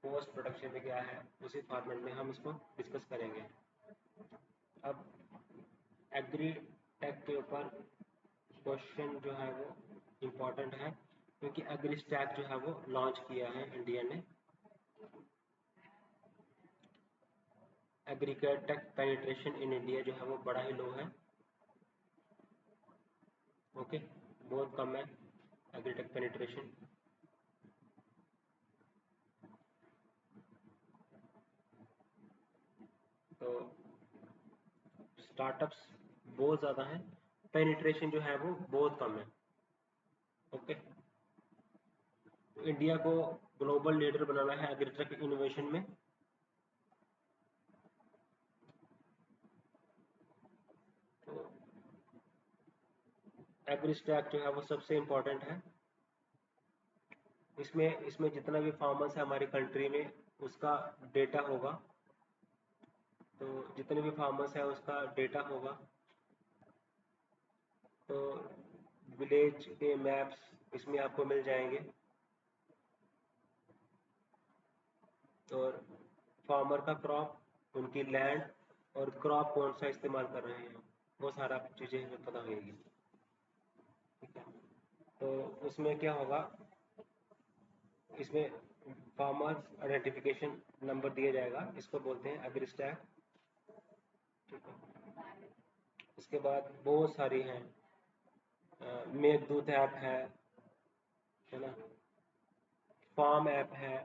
पोस्ट प्रोडक्शन में क्या है, उसी फॉर्मेट में हम इसको डिस्कस करेंगे। अब एग्री टेक के ऊपर क्वेश्चन जो है वो इम्पोर्टेंट है, क्योंकि एग्री स्टैक जो है वो लॉन्च किया है इंडिया ने। एग्रीटेक पेनिट्रेशन इन इंडिया जो है वो बड़ा ही लो है। ओके, बहुत कम है एग्रीटेक पेनिट्रेशन। तो स्टार्टअप्स बहुत ज़्यादा हैं, पेनिट्रेशन जो है वो बहुत कम है। ओके, तो इंडिया को ग्लोबल लीडर बनाना है एग्रीटेक इनोवेशन में। तो एग्री स्टैक जो है वो सबसे इम्पोर्टेंट है। इसमें इसमें जितना भी फार्मर्स है हमारी कंट्री में उसका डेटा होगा। तो जितने भी फार्मर्स है उसका डेटा होगा। तो विलेज के मैप्स इसमें आपको मिल जाएंगे, और फार्मर का क्रॉप, उनकी लैंड और क्रॉप कौन सा इस्तेमाल कर रहे हैं, वो सारा चीज़ें हमें पता होगी। ठीक है, तो उसमें क्या होगा, इसमें फार्मर आइडेंटिफिकेशन नंबर दिया जाएगा, इसको बोलते हैं एग्री स्टैक। ठीक है, इसके बाद बहुत सारी हैं, मेघदूत ऐप है ना, फार्म ऐप है।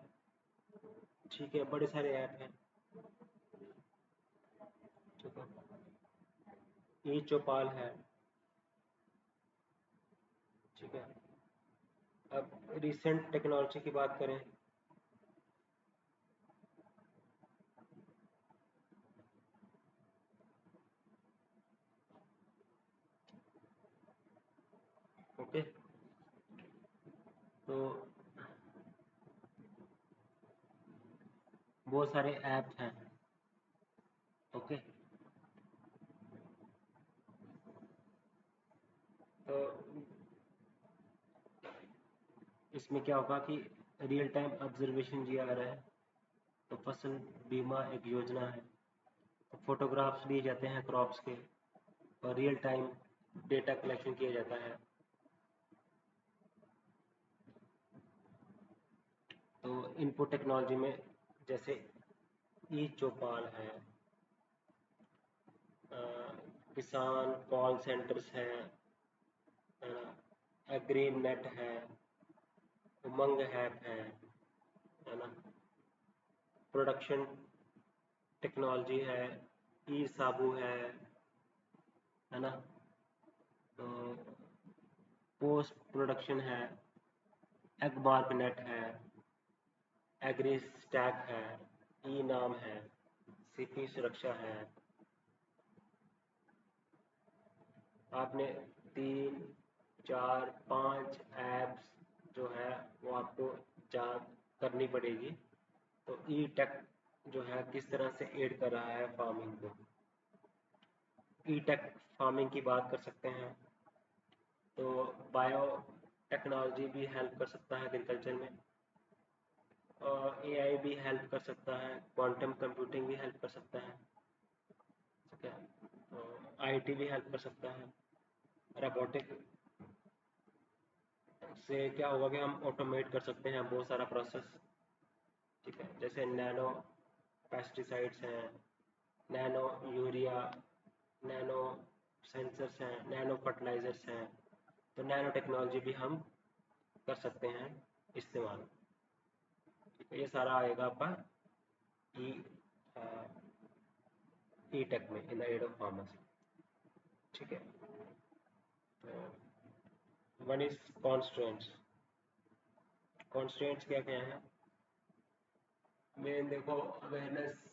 ठीक है, बड़े सारे ऐप हैं। ठीक है, ई चौपाल है। ठीक है, अब रिसेंट टेक्नोलॉजी की बात करें, ओके, तो बहुत सारे ऐप्स हैं। ओके, तो इसमें क्या होगा कि रियल टाइम ऑब्जर्वेशन दिया गया है। तो फसल बीमा एक योजना है। तो फोटोग्राफ्स लिए जाते हैं क्रॉप्स के, और रियल टाइम डेटा कलेक्शन किया जाता है। तो इनपुट टेक्नोलॉजी में जैसे ई चौपाल है, किसान कॉल सेंटर्स हैं, एग्री नेट है, उमंग ऐप है ना, प्रोडक्शन टेक्नोलॉजी है, ई साबू है ना, तो पोस्ट प्रोडक्शन है, एग मार्क नेट है, एग्री स्टैक है, ई नाम है, सीपी सुरक्षा है। आपने 3, 4, 5 ऐप्स जो है वो आपको याद करनी पड़ेगी। तो ई टेक जो है किस तरह से एड कर रहा है फार्मिंग को। ई टेक फार्मिंग की बात कर सकते हैं, तो बायो टेक्नोलॉजी भी हेल्प कर सकता है एग्रीकल्चर में, और एआई भी हेल्प कर सकता है, क्वांटम कंप्यूटिंग भी हेल्प कर सकता है, ठीक है। तो आईटी भी हेल्प कर सकता है। रोबोटिक से क्या होगा कि हम ऑटोमेट कर सकते हैं बहुत सारा प्रोसेस, ठीक है। जैसे नैनो पेस्टिसाइड्स हैं, नैनो यूरिया, नैनो सेंसर्स हैं, नैनो फर्टिलाइजर्स हैं। तो नैनो टेक्नोलॉजी भी हम कर सकते हैं इस्तेमाल, ठीक है। ये सारा आएगा आपका ई ई टेक में, in the aid of farmers, ठीक है। तो वन इज कॉन्स्ट्रेंट्स। कॉन्स्ट्रेंट्स क्या क्या है? मेन देखो, अवेयरनेस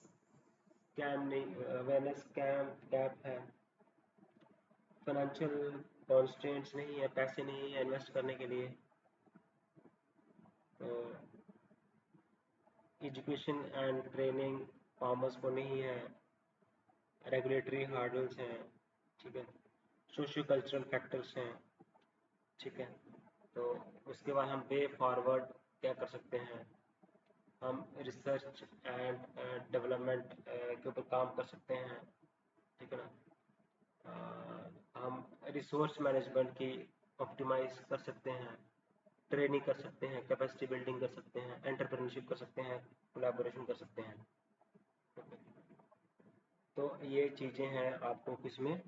कैम नहीं, अवेयरनेस कैप है, फाइनेंशियल कॉन्स्टेंट्स नहीं है, पैसे नहीं है इन्वेस्ट करने के लिए, तो एजुकेशन एंड ट्रेनिंग फार्मर्स को नहीं है, रेगुलेटरी हार्डल्स हैं, ठीक है, सोशियो कल्चरल फैक्टर्स हैं, ठीक है। तो उसके बाद हम वे फॉरवर्ड क्या कर सकते हैं, हम रिसर्च एंड डेवलपमेंट के ऊपर काम कर सकते हैं, ठीक है ना। हम रिसोर्स मैनेजमेंट की ऑप्टिमाइज कर सकते हैं, ट्रेनिंग कर सकते हैं, कैपेसिटी बिल्डिंग कर सकते हैं, एंटरप्रेन्योरशिप कर सकते हैं, कोलैबोरेशन कर सकते हैं। तो ये चीज़ें हैं आपको किसमें,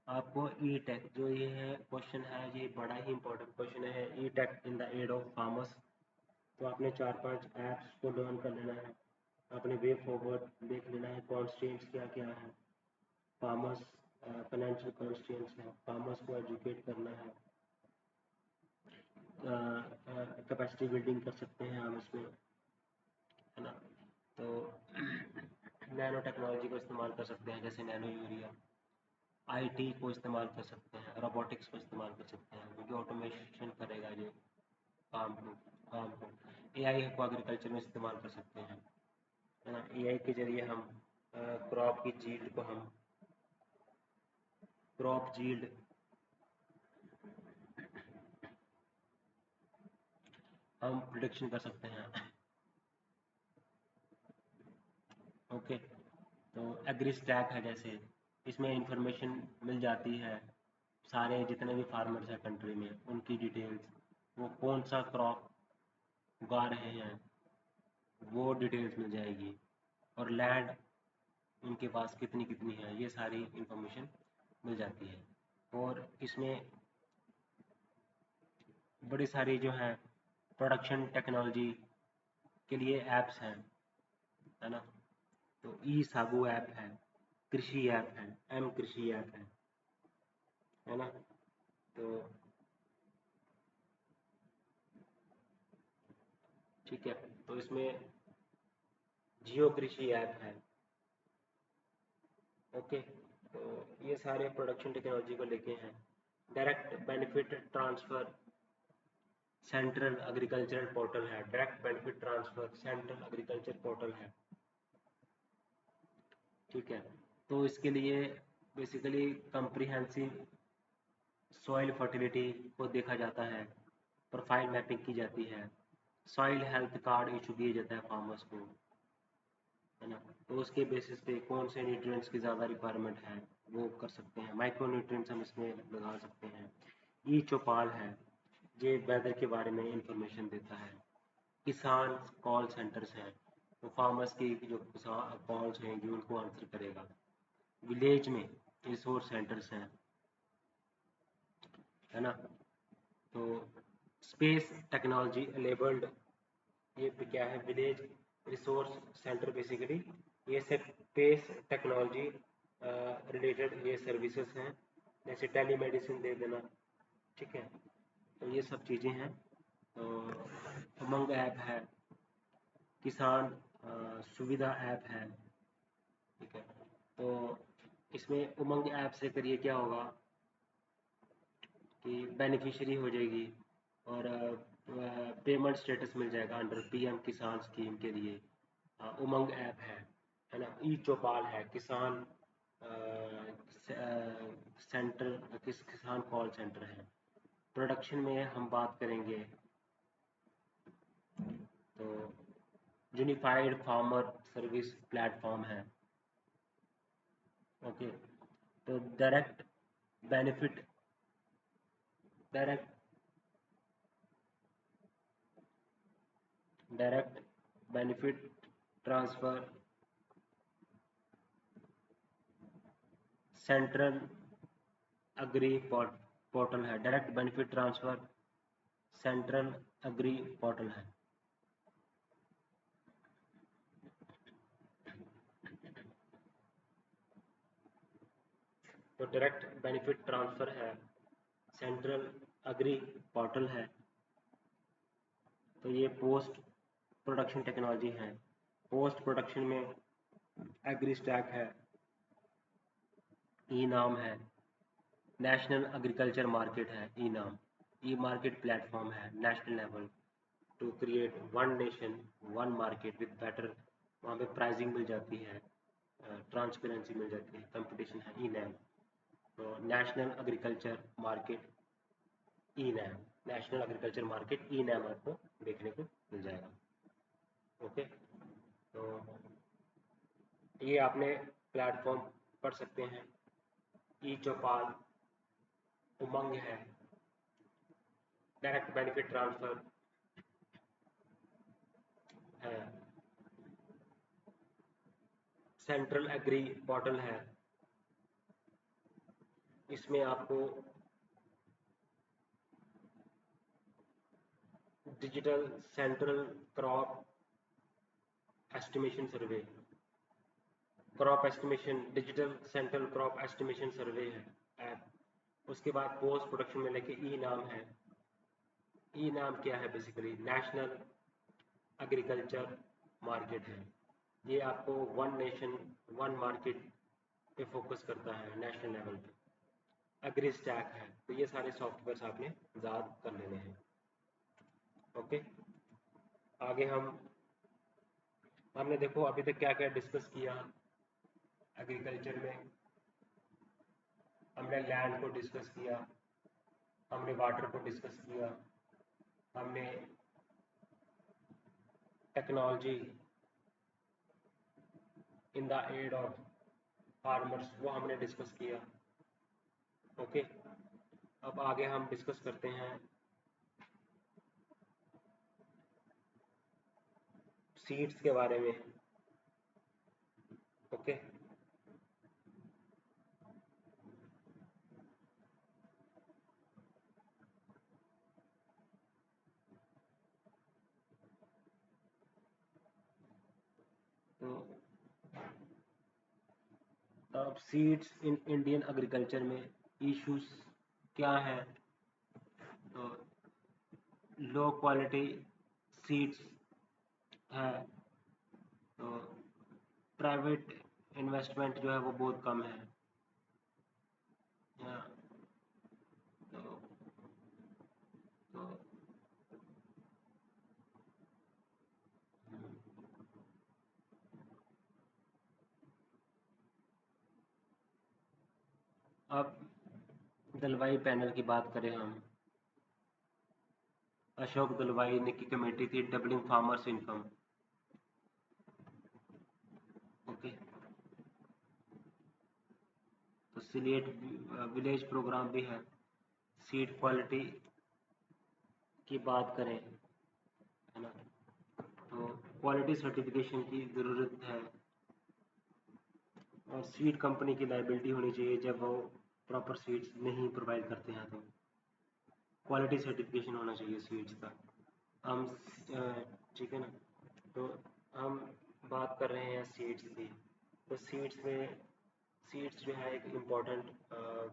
आपको ई टेक जो ये है क्वेश्चन है, ये बड़ा ही इंपॉर्टेंट क्वेश्चन है, e tech in the aid of farmers. तो आपने 4-5 ऐप्स को लर्न कर लेना है, आपने वे फॉरवर्ड देख लेना है, कॉन्स्टेंट्स क्या क्या है, फार्मर्स फाइनेंशियल कॉन्स्टेंट्स है, फार्मर्स को एजुकेट करना है, कैपेसिटी बिल्डिंग कर सकते हैं हम इसमें, है ना। तो नैनो टेक्नोलॉजी को इस्तेमाल कर सकते हैं, जैसे नैनो यूरिया, आईटी को इस्तेमाल कर सकते हैं, रोबोटिक्स को इस्तेमाल कर सकते हैं, क्योंकि ऑटोमेशन करेगा ये काम को एआई को एग्रीकल्चर में इस्तेमाल कर सकते हैं, है ना। एआई के जरिए हम क्रॉप की जील्ड को क्रॉप जील्ड हम प्रिडिक्शन कर सकते हैं। ओके, तो एग्री स्टैक है, जैसे इसमें इंफॉर्मेशन मिल जाती है, सारे जितने भी फार्मर्स हैं कंट्री में उनकी डिटेल्स, वो कौन सा क्रॉप उगा रहे हैं वो डिटेल्स मिल जाएगी, और लैंड उनके पास कितनी कितनी है, ये सारी इंफॉर्मेशन मिल जाती है। और इसमें बड़ी सारी जो है प्रोडक्शन टेक्नोलॉजी के लिए ऐप्स हैं, है ना। तो ई साबू ऐप है, कृषि ऐप है, एम कृषि ऐप है ना। तो ठीक है, तो इसमें जियो कृषि ऐप है। ओके, तो ये सारे प्रोडक्शन टेक्नोलॉजी को लेके हैं। Direct benefit transfer central agricultural portal है, direct benefit transfer central agriculture portal है, ठीक है। तो इसके लिए बेसिकली कंप्रीहेंसिव सॉइल फर्टिलिटी को देखा जाता है, प्रोफाइल मैपिंग की जाती है, सॉइल हेल्थ कार्ड इशू किया जाता है फार्मर्स को, है ना। तो उसके बेसिस पे कौन से न्यूट्रिएंट्स की ज़्यादा रिक्वायरमेंट है वो कर सकते हैं, माइक्रो न्यूट्रिएंट्स हम इसमें लगा सकते हैं। ई चौपाल है, ये वेदर के बारे में इंफॉर्मेशन देता है। किसान कॉल सेंटर्स हैं, तो फार्मर्स की जो किसान कॉल्स होंगी उनको आंसर करेगा। विलेज में रिसोर्स सेंटर्स हैं, है ना। तो स्पेस टेक्नोलॉजी एनेबल्ड, ये क्या है, विलेज रिसोर्स सेंटर बेसिकली ये स्पेस टेक्नोलॉजी रिलेटेड ये सर्विसेज हैं, जैसे टेली मेडिसिन दे देना, ठीक है। तो ये सब चीज़ें हैं। तो उमंग ऐप है, किसान सुविधा ऐप है, ठीक है। तो इसमें उमंग ऐप से करिए क्या होगा कि बेनिफिशियरी हो जाएगी और पेमेंट स्टेटस मिल जाएगा अंडर पीएम किसान स्कीम के लिए। उमंग ऐप है ना। ई चौपाल है, किसान सेंटर, किसान कॉल सेंटर है। प्रोडक्शन में हम बात करेंगे तो यूनिफाइड फार्मर सर्विस प्लेटफॉर्म है, ओके। तो benefit direct direct benefit transfer central agri portal है, direct benefit transfer central agri portal है। तो डायरेक्ट बेनिफिट ट्रांसफर है, सेंट्रल अग्री पोर्टल है। तो ये पोस्ट प्रोडक्शन टेक्नोलॉजी है। पोस्ट प्रोडक्शन में एग्री स्टैक है, ई नाम है, नेशनल एग्रीकल्चर मार्केट है, e NAM, e market platform है national level to create one nation one market with better, वहाँ पे प्राइसिंग मिल जाती है, ट्रांसपेरेंसी मिल जाती है, कंपटीशन है, ई नैम। तो national agriculture market e NAM, national agriculture market e NAM आपको देखने को मिल जाएगा, ओके। तो ये आपने प्लेटफॉर्म पढ़ सकते हैं। ई चौपाल, उमंग है, डायरेक्ट बेनिफिट ट्रांसफर है, सेंट्रल एग्री पोर्टल है, इसमें आपको digital central crop estimation survey, crop estimation, digital central crop estimation survey है ऐप। उसके बाद पोस्ट प्रोडक्शन में लेके ई नाम है। ई नाम क्या है, बेसिकली नेशनल एग्रीकल्चर मार्केट है। ये आपको वन नेशन वन मार्केट पे फोकस करता है नेशनल लेवल पे। एग्री स्टैक है। तो ये सारे सॉफ्टवेयर आपने याद कर लेने हैं, ओके। आगे हमने देखो अभी तक क्या क्या डिस्कस किया एग्रीकल्चर में। हमने लैंड को डिस्कस किया, हमने वाटर को डिस्कस किया, हमने technology in the aid of farmers वो हमने डिस्कस किया, ओके। अब आगे हम डिस्कस करते हैं सीड्स के बारे में, ओके। तो अब सीड्स इन इंडियन एग्रीकल्चर में इश्यूज क्या है, तो लो क्वालिटी सीड्स है, तो प्राइवेट इन्वेस्टमेंट जो है वो बहुत कम है, या, तो, तो अब दलवाई पैनल की बात करें हम, अशोक दलवाई ने की कमेटी थी डबलिंग फार्मर्स इनकम। ओके, तो सिलेट विलेज प्रोग्राम भी है। सीड क्वालिटी की बात करें, है ना, तो क्वालिटी सर्टिफिकेशन की ज़रूरत है, और सीड कंपनी की लाइबिलिटी होनी चाहिए जब वो प्रॉपर सीड्स नहीं प्रोवाइड करते हैं, तो क्वालिटी सर्टिफिकेशन होना चाहिए सीड्स का। हम ठीक है ना, तो हम बात कर रहे हैं सीड्स की। तो सीड्स जो है एक इम्पोर्टेंट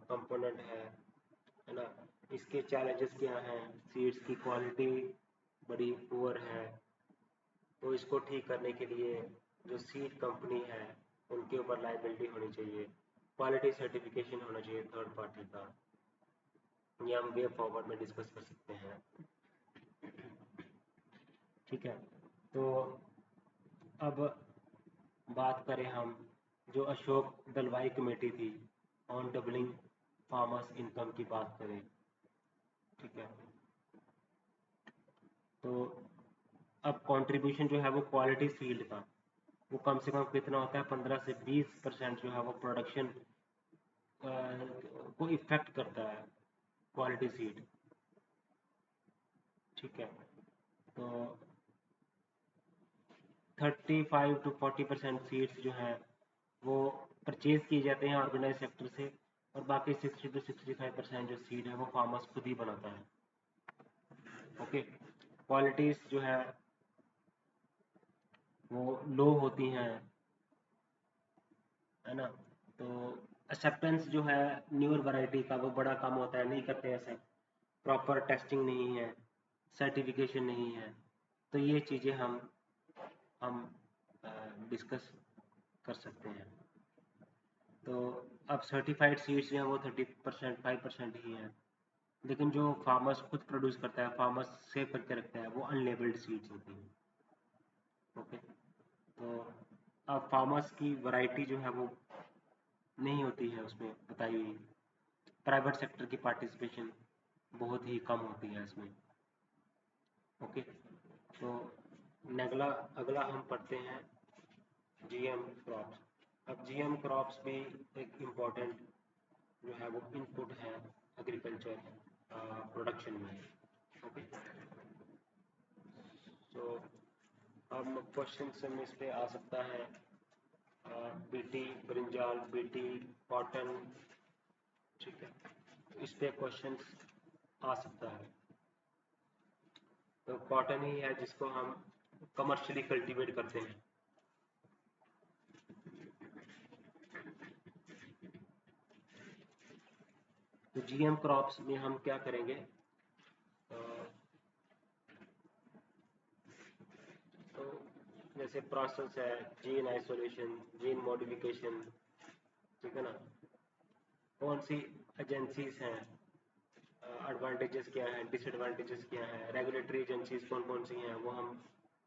कंपोनेंट है ना। इसके चैलेंजेस क्या हैं? सीड्स की क्वालिटी बड़ी पुअर है, तो इसको ठीक करने के लिए जो सीड कंपनी है उनके ऊपर लाइबिलिटी होनी चाहिए, क्वालिटी सर्टिफिकेशन होना चाहिए थर्ड पार्टी का। ये हम वे फॉरवर्ड में डिस्कस कर सकते हैं, ठीक है। तो अब बात करें हम, जो अशोक दलवाई कमेटी थी ऑन डबलिंग फार्मर्स इनकम की बात करें, ठीक है, तो अब कंट्रीब्यूशन जो है वो क्वालिटी सीड का, वो कम से कम कितना होता है, 15 से 20% जो है वो प्रोडक्शन को इफेक्ट करता है क्वालिटी सीड, ठीक है। तो 35 to 40% सीड्स जो हैं वो परचेज किए जाते हैं ऑर्गेनाइज सेक्टर से, और बाकी 60 to 65% जो सीड है वो फार्मर्स खुद ही बनाता है। ओके, क्वालिटीज जो है वो लो होती हैं, है ना, तो एक्सेप्टेंस जो है न्यूअर वैरायटी का वो बड़ा कम होता है, नहीं करते ऐसे, प्रॉपर टेस्टिंग नहीं है, सर्टिफिकेशन नहीं है, तो ये चीज़ें हम डिस्कस कर सकते हैं। तो अब सर्टिफाइड सीड्स जो हैं वो 30% 5% ही हैं, लेकिन जो फार्मर्स खुद प्रोड्यूस करता है, फार्मर्स सेव करके रखता है, वो अनलेबल्ड सीड्स होती हैं। ओके, तो अब फार्मर्स की वैरायटी जो है वो नहीं होती है उसमें बताई हुई, प्राइवेट सेक्टर की पार्टिसिपेशन बहुत ही कम होती है इसमें। ओके, तो अगला अगला हम पढ़ते हैं जीएम क्रॉप्स। अब जीएम क्रॉप्स भी एक इम्पॉर्टेंट जो है वो इनपुट है एग्रीकल्चर प्रोडक्शन में। ओके, तो हम क्वेश्चन में इस पे आ सकता है बीटी ब्रिंजाल, बीटी कॉटन, ठीक है, तो इस पे क्वेश्चन आ सकता है। तो कॉटन ही है जिसको हम कमर्शियली कल्टीवेट करते हैं। तो जीएम क्रॉप्स में हम क्या करेंगे, तो जैसे प्रोसेस है, जीन आइसोलेशन, जीन मॉडिफिकेशन, ठीक है ना, कौन सी एजेंसीज हैं, एडवांटेजेस क्या हैं, डिसएडवांटेजेस क्या हैं, रेगुलेटरी एजेंसीज कौन कौन सी हैं, वो हम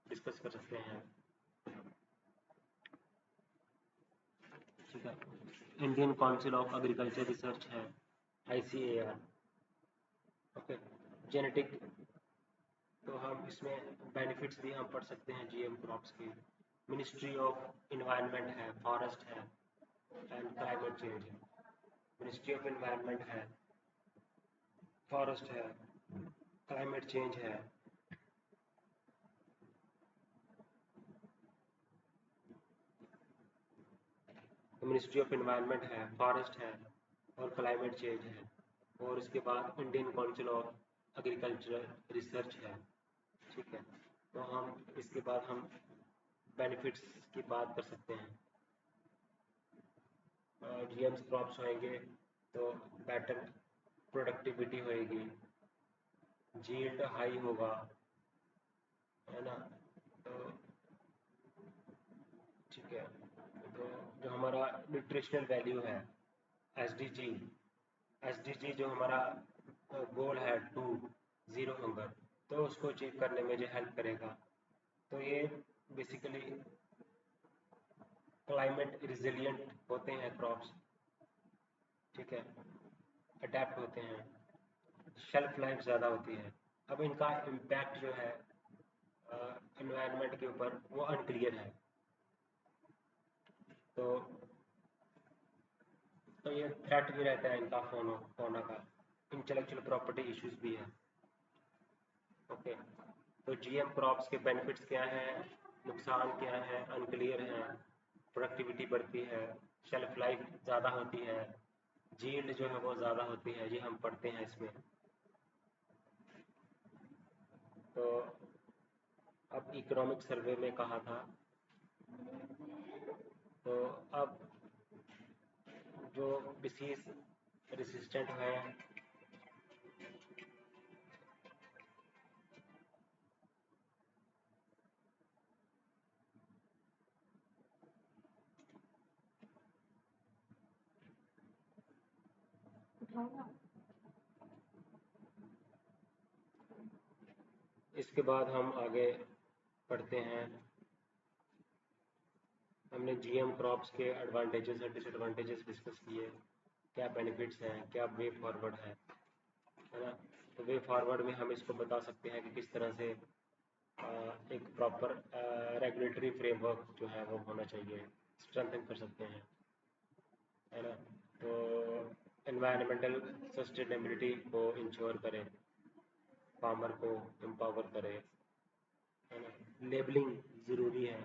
डिस्कस कर सकते हैं, ठीक है। Indian council of agriculture research है, ICAR। ओके, जेनेटिक, तो हम इसमें बेनिफिट्स भी हम पढ़ सकते हैं जीएम क्रॉप्स की। मिनिस्ट्री ऑफ इन्वायरमेंट है, फॉरेस्ट है एंड क्लाइमेट चेंज है। मिनिस्ट्री ऑफ इन्वायरमेंट है, फॉरेस्ट है, क्लाइमेट चेंज है, मिनिस्ट्री ऑफ इन्वायरमेंट है, फॉरेस्ट है और क्लाइमेट चेंज है, और इसके बाद Indian council of agricultural research है, ठीक है। तो हम इसके बाद हम बेनिफिट्स की बात कर सकते हैं। जीएम क्रॉप्स होंगे तो बेटर प्रोडक्टिविटी होएगी, जील्ड हाई होगा, है ना, तो ठीक है। तो जो हमारा न्यूट्रिशनल वैल्यू है, एसडीजी, एसडीजी जो हमारा गोल है 2 0 हंगर, तो उसको अचीव करने में जो हेल्प करेगा। तो ये बेसिकली क्लाइमेट रिजिलियंट होते हैं क्रॉप्स, ठीक है, अडेप्ट होते हैं, शेल्फ लाइफ ज़्यादा होती है। अब इनका इम्पैक्ट जो है एनवायरनमेंट के ऊपर वो अनक्लियर है। तो ये थ्रेट भी रहता है इनका होना का, इंटेलेक्चुअल प्रॉपर्टी इश्यूज भी है। ओके, तो जीएम क्रॉप्स के बेनिफिट्स क्या हैं, नुकसान क्या है, अनक्लियर है, प्रोडक्टिविटी बढ़ती है, शेल्फ लाइफ ज़्यादा होती है, जील्ड जो है वो ज़्यादा होती है, ये हम पढ़ते हैं इसमें। तो अब इकोनॉमिक सर्वे में कहा था, तो अब जो डिसीज रेसिस्टेंट है, इसके बाद हम आगे पढ़ते हैं। हमने जीएम क्रॉप्स के एडवांटेजेस और डिसएडवांटेजेस डिस्कस किए, क्या बेनिफिट्स हैं, क्या वे फॉरवर्ड है ना। तो वे फॉरवर्ड में हम इसको बता सकते हैं कि किस तरह से एक प्रॉपर रेगुलेटरी फ्रेमवर्क जो है वो होना चाहिए, स्ट्रेंथन कर सकते हैं, है ना। तो एनवायरमेंटल सस्टेनेबिलिटी को इंश्योर करें, फार्मर को एम्पावर करें, है ना। लेबलिंग ज़रूरी है,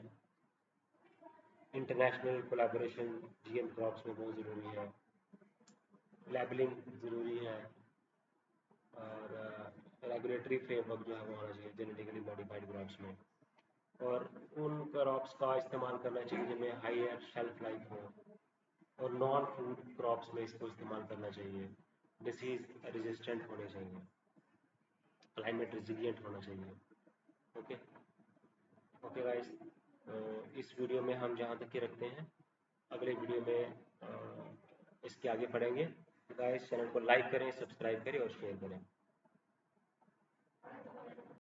इंटरनेशनल कोलैबोरेशन जीएम क्रॉप्स में बहुत ज़रूरी है, लेबलिंग ज़रूरी है, और रेगुलेटरी फ्रेमवर्क जो है वो होना चाहिए जेनेटिकली मॉडिफाइड क्रॉप्स में, और उन क्रॉप्स का इस्तेमाल करना चाहिए जिनमें हायर शेल्फ लाइफ हो, और नॉन फूड क्रॉप्स में इसको इस्तेमाल करना चाहिए, डिसीज रेजिस्टेंट होने चाहिए, क्लाइमेट रेजिलिएंट होना चाहिए। ओके, ओके गाइस, इस वीडियो में हम जहाँ तक ही रखते हैं, अगले वीडियो में इसके आगे पढ़ेंगे। गाइस, चैनल को लाइक करें, सब्सक्राइब करें और शेयर करें।